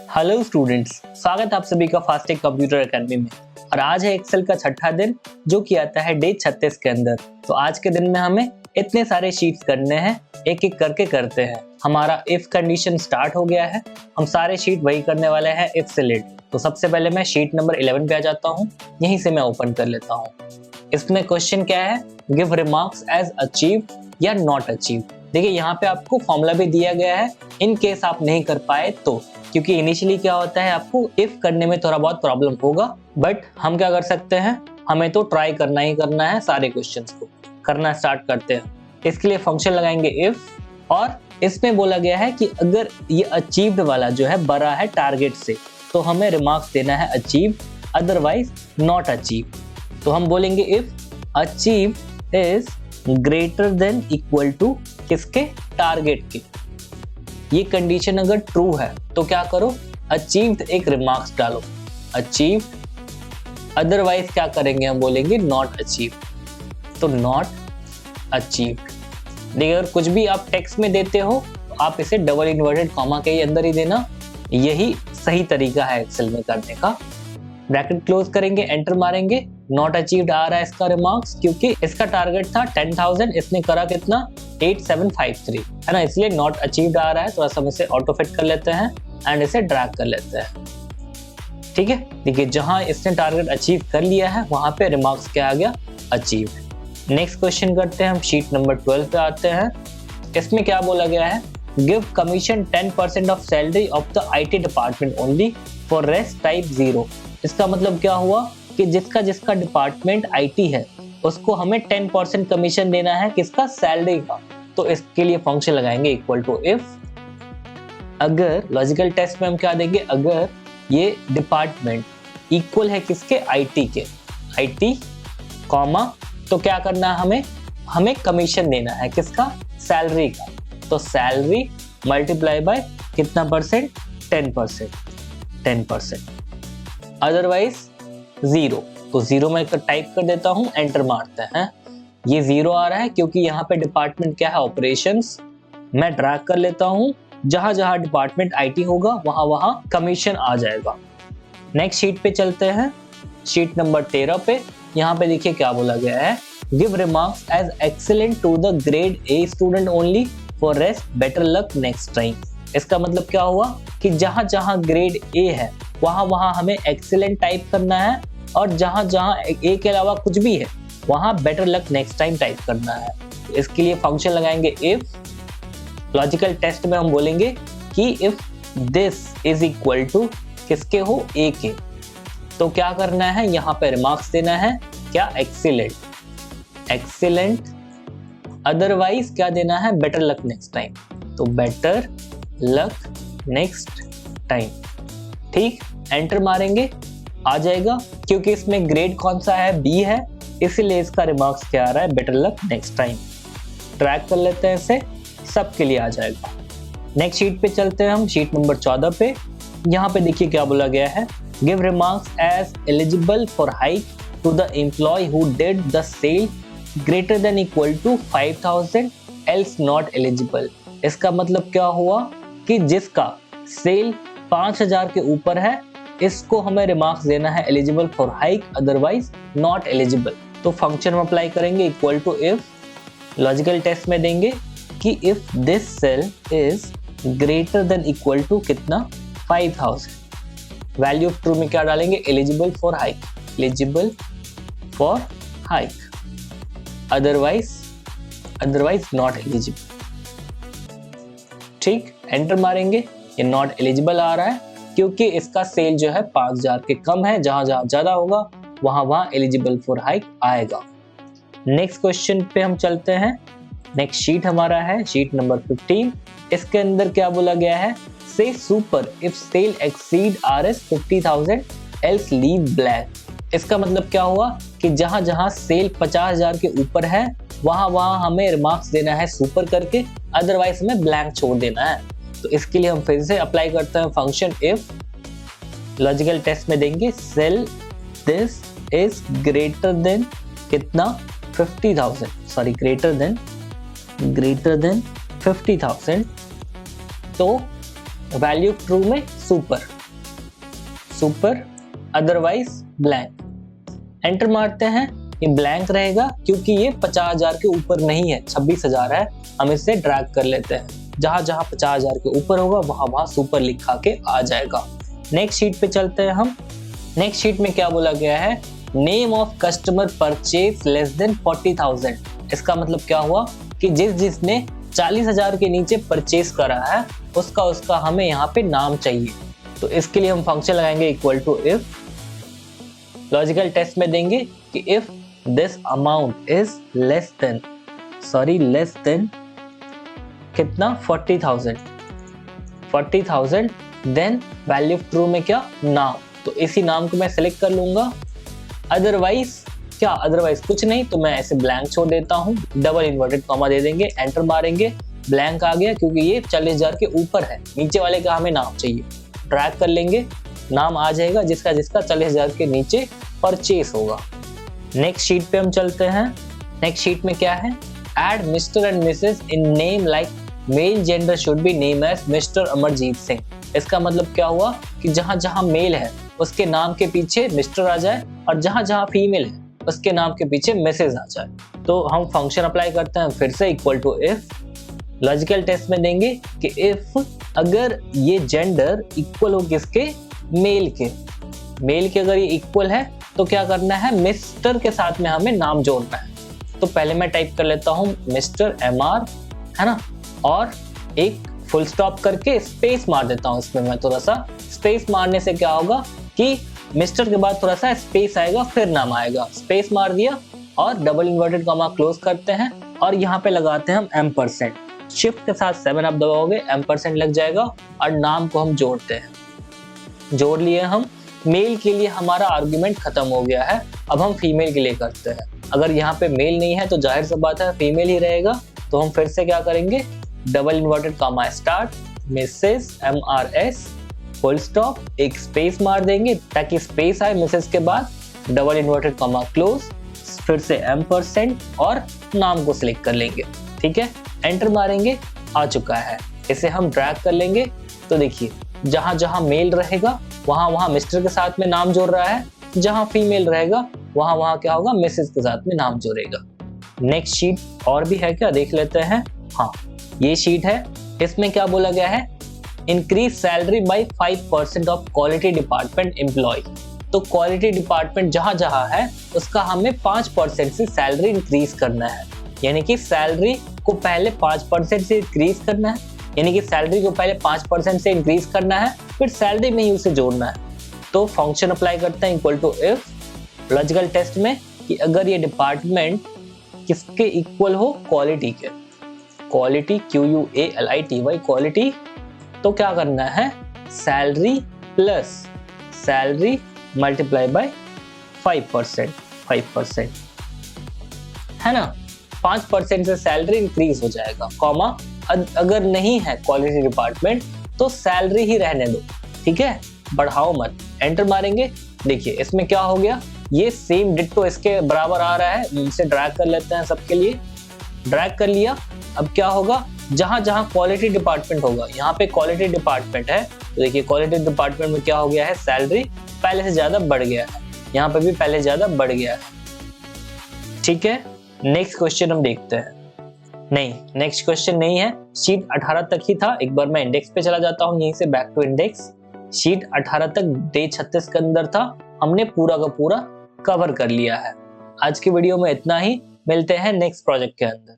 Hello students, स्वागत है आप सभी का फास्टेक कंप्यूटर एकेडमी में। और आज है एक्सेल का छठा दिन जो कि आता है डे 36 के अंदर। तो आज के दिन में हमें इतने सारे शीट्स करने हैं, एक एक करके करते हैं। हमारा इफ कंडीशन स्टार्ट हो गया है, हम सारे शीट वही करने वाले हैं इफ से लेट। तो सबसे पहले मैं शीट नंबर 11 पे आ जाता हूँ, यहीं से मैं ओपन कर लेता हूँ। इसमें क्वेश्चन क्या है, गिव रिमार्क्स एज अचीव्ड या नॉट अचीव्ड। देखिए यहाँ पे आपको फॉर्मूला भी दिया गया है इन केस आप नहीं कर पाए तो, क्योंकि इनिशियली क्या होता है आपको इफ करने में थोड़ा बहुत प्रॉब्लम होगा, बट हम क्या कर सकते हैं, हमें तो ट्राई करना ही करना है। सारे क्वेश्चंस को करना स्टार्ट करते हैं। इसके लिए फंक्शन लगाएंगे इफ, और इसमें बोला गया है कि अगर ये अचीव्ड वाला जो है बड़ा है टारगेट से तो हमें रिमार्क्स देना है अचीव्ड, अदरवाइज नॉट अचीव्ड। तो हम बोलेंगे if achieved is greater than equal to किसके, टारगेट के। ये कंडीशन अगर ट्रू है तो क्या करो, अचीव्ड एक रिमार्क्स डालो अचीव्ड, अदरवाइज क्या करेंगे, हम बोलेंगे नॉट अचीव्ड। तो नॉट अचीव्ड। देखिए अगर कुछ भी आप टेक्स्ट में देते हो तो आप इसे डबल इन्वर्टेड कॉमा के अंदर ही देना, यही सही तरीका है एक्सेल में करने का। ब्रैकेट क्लोज करेंगे, एंटर मारेंगे, नॉट अचीव्ड आ रहा है इसका रिमार्क्स, क्योंकि इसका टारगेट था 10,000, इसने करा कितना 8753 है ना, इसलिए नॉट अचीव्ड आ रहा है। थोड़ा सा इसे ऑटो फिट कर लेते हैं एंड इसे ड्रैग कर लेते हैं। ठीक है, देखिए जहां इसने टारगेट अचीव कर लिया है वहां पे रिमार्क्स क्या आ गया, अचीव्ड। नेक्स्ट क्वेश्चन करते हैं, हम शीट नंबर 12 पे आते हैं। इसमें क्या बोला गया है, give commission 10% of salary of the IT department only for rest type 0। इसका मतलब क्या हुआ कि जिसका जिसका डिपार्टमेंट IT है उसको हमें 10% कमीशन देना है, किसका, सैलरी का। तो इसके लिए फंक्शन लगाएंगे इक्वल टू इफ, अगर लॉजिकल टेस्ट में हम क्या देंगे, अगर ये डिपार्टमेंट इक्वल है किसके, IT के, IT कॉमा, तो क्या करना है, हमें कमीशन देना है किसका, सैलरी का। तो सैलरी मल्टीप्लाई बाय कितना परसेंट, 10%, अदरवाइज 0। तो 0 में टाइप कर देता हूं, एंटर मारते हैं। ये 0 आ रहा है क्योंकि यहाँ पे डिपार्टमेंट क्या है, ऑपरेशंस। मैं ड्रैग कर लेता हूं, जहां जहां डिपार्टमेंट IT होगा वहां वहां कमीशन आ जाएगा। नेक्स्ट शीट पे चलते हैं, शीट नंबर 13 पे। यहाँ पे देखिए क्या बोला गया है, give remarks as excellent to the grade A student only for rest better luck next time. इसका मतलब क्या हुआ कि जहां जहां ग्रेड A है वहां वहां हमें एक्सीलेंट टाइप करना है, और जहां जहां A के अलावा कुछ भी है वहां better luck next time type करना है। तो इसके लिए फंक्शन लगाएंगे इफ, लॉजिकल टेस्ट में हम बोलेंगे कि if this is equal to किसके हो, A के। तो क्या करना है, यहाँ पे रिमार्क्स देना है क्या, एक्सीलेंट, अदरवाइज क्या देना है, बेटर लक नेक्स्ट टाइम। तो बेटर लक नेक्स्ट टाइम। ठीक, एंटर मारेंगे, आ जाएगा। क्योंकि इसमें ग्रेड कौन सा है, B है, इसीलिए इसका रिमार्क्स क्या आ रहा है, better luck next time. Track कर लेते हैं इसे, सबके लिए आ जाएगा। नेक्स्ट शीट पे चलते हैं हम, शीट नंबर 14 पे। यहाँ पे देखिए क्या बोला गया है, give remarks as eligible for hike to the employee who did the sale greater than equal to 5,000 else not eligible. इसका मतलब क्या हुआ कि जिसका सेल 5,000 के ऊपर है इसको हमें रिमार्क्स देना है eligible for hike, otherwise not eligible. तो फंक्शन में अप्लाई करेंगे equal to if, logical test में देंगे कि if this sale is greater than equal to कितना, 5,000। वैल्यू ऑफ ट्रू में क्या डालेंगे, eligible for hike, eligible for hike, otherwise not eligible. ठीक, एंटर मारेंगे, ये नॉट एलिजिबल आ रहा है क्योंकि इसका सेल जो है 5,000 के कम है, जहां जहां ज्यादा होगा वहां वहां एलिजिबल फॉर हाइक आएगा। नेक्स्ट क्वेश्चन पे हम चलते हैं। नेक्स्ट शीट हमारा है शीट नंबर 15। इसके अंदर क्या बोला गया है, say super if sale exceed RS 50,000 else leave blank. इसका मतलब क्या हुआ कि जहां जहां सेल 50,000 के ऊपर है वहां वहां हमें रिमार्क्स देना है सुपर करके, अदरवाइज हमें ब्लैंक छोड़ देना है। तो इसके लिए हम फिर से अप्लाई करते हैं फंक्शन इफ, लॉजिकल टेस्ट में देंगे sale this is greater than कितना, 50,000, सॉरी ग्रेटर देन 50,000। तो वैल्यू ट्रू में super, super otherwise blank. Enter मारते हैं, ये ब्लैंक रहेगा क्योंकि ये 50,000 के ऊपर नहीं है, 26,000 है। हम इसे ड्रैग कर लेते हैं, जहां जहां 50,000 के ऊपर होगा वहां वहां सुपर लिखा के आ जाएगा। नेक्स्ट शीट पे चलते हैं हम। नेक्स्ट शीट में क्या बोला गया है, name of customer purchase less than 40,000। इसका मतलब क्या हुआ कि जिसने 40,000 के नीचे परचेज करा है उसका हमें यहाँ पे नाम चाहिए। तो इसके लिए हम फंक्शन लगाएंगे equal to if. Logical test में देंगे कि if this amount is less than कितना 40,000 देन वैल्यू ऑफ ट्रू में क्या नाम। तो इसी नाम को मैं सिलेक्ट कर लूंगा। अदरवाइज कुछ नहीं, तो मैं ऐसे ब्लैंक छोड़ देता हूँ। डबल इन्वर्टेड कॉमा दे देंगे, एंटर मारेंगे, ब्लैंक आ गया क्योंकि ये 40,000 के ऊपर है। नीचे वाले का हमें नाम चाहिए, ड्रैग कर लेंगे, नाम आ जाएगा जिसका 40,000 के नीचे परचेस होगा। नेक्स्ट शीट पे हम चलते हैं। नेक्स्ट शीट में क्या है, add mister and missus in name like male gender should be name as mister Amarjeet Singh. इसका मतलब क्या हुआ कि जहां जहां मेल है उसके नाम के पीछे मिस्टर आ जाए और जहां जहां फीमेल है उसके नाम के पीछे मिसेस आ जाए। तो हम फंक्शन अप्लाई करते हैं फिर से equal to if. Logical test में देंगे कि इफ अगर ये जेंडर इक्वल हो किसके, मेल के अगर ये इक्वल है तो क्या करना है, मिस्टर के साथ में हमें नाम जोड़ना है। तो पहले मैं टाइप कर लेता हूँ मिस्टर MR, है ना, और एक फुल स्टॉप करके स्पेस मार देता हूँ। इसमें मैं थोड़ा सा स्पेस मारने से क्या होगा कि मिस्टर के बाद थोड़ा सा स्पेस आएगा फिर नाम आएगा। स्पेस मार दिया और डबल इन्वर्टेड कॉमा क्लोज करते हैं और यहाँ पे लगाते हैं हम एम्परसेंड। शिफ्ट के साथ 7 आप दबाओगे, एम्परसेंड लग जाएगा और नाम को हम जोड़ते हैं। जोड़ लिए हम। मेल के लिए हमारा आर्गुमेंट खत्म हो गया है, अब हम फीमेल के लिए करते हैं। अगर यहाँ पे मेल नहीं है तो जाहिर सी बात है फीमेल ही रहेगा। तो हम फिर से क्या करेंगे, double inverted comma start, Mrs MRS, full stop, एक स्पेस मार देंगे ताकि स्पेस आए मिसेस के बाद, डबल इन्वर्टेड कॉमा क्लोज, फिर से एम्परसेंड और नाम को सिलेक्ट कर लेंगे। ठीक है, एंटर मारेंगे, आ चुका है। इसे हम ड्रैग कर लेंगे। तो देखिए जहां जहां मेल रहेगा वहां वहां मिस्टर के साथ में नाम जोड़ रहा है, जहां फीमेल रहेगा वहां वहां क्या होगा, मिसेस के साथ में नाम जोड़ेगा। नेक्स्ट शीट और भी है क्या, देख लेते हैं। हाँ, ये शीट है। इसमें क्या बोला गया है, increase salary by 5% of quality department employee. तो क्वालिटी डिपार्टमेंट जहां जहां है उसका हमें 5% से सैलरी इंक्रीज करना है। यानी कि सैलरी को पहले 5% से इंक्रीज करना है, फिर सैलरी में ही उसे जोड़ना है। तो फंक्शन अप्लाई करते हैं equal to if. Logical test में कि अगर ये डिपार्टमेंट किसके इक्वल हो, क्वालिटी के, क्वालिटी QUALITY क्वालिटी, तो क्या करना है, salary plus salary multiply by 5%, है ना। 5% से सैलरी इंक्रीज हो जाएगा, कॉमा अगर नहीं है क्वालिटी डिपार्टमेंट तो सैलरी ही रहने दो, ठीक है, बढ़ाओ मत। एंटर मारेंगे, देखिए इसमें क्या हो गया, ये सेम डिट्टो इसके बराबर आ रहा है। इसे ड्रैग कर लेते हैं सबके लिए, ड्रैग कर लिया। अब क्या होगा, जहां जहां क्वालिटी डिपार्टमेंट होगा, यहाँ पे क्वालिटी डिपार्टमेंट है तो देखिए क्वालिटी डिपार्टमेंट में क्या हो गया है, सैलरी पहले से ज्यादा बढ़ गया है, यहाँ पे भी पहले से ज्यादा बढ़ गया है। ठीक है, नेक्स्ट क्वेश्चन हम देखते हैं। नहीं, नेक्स्ट क्वेश्चन नहीं है, शीट 18 तक ही था। एक बार मैं इंडेक्स पे चला जाता हूँ, यहीं से बैक टू इंडेक्स। शीट 18 तक डे 36 के अंदर था, हमने पूरा का पूरा कवर कर लिया है। आज की वीडियो में इतना ही, मिलते हैं नेक्स्ट प्रोजेक्ट के अंदर।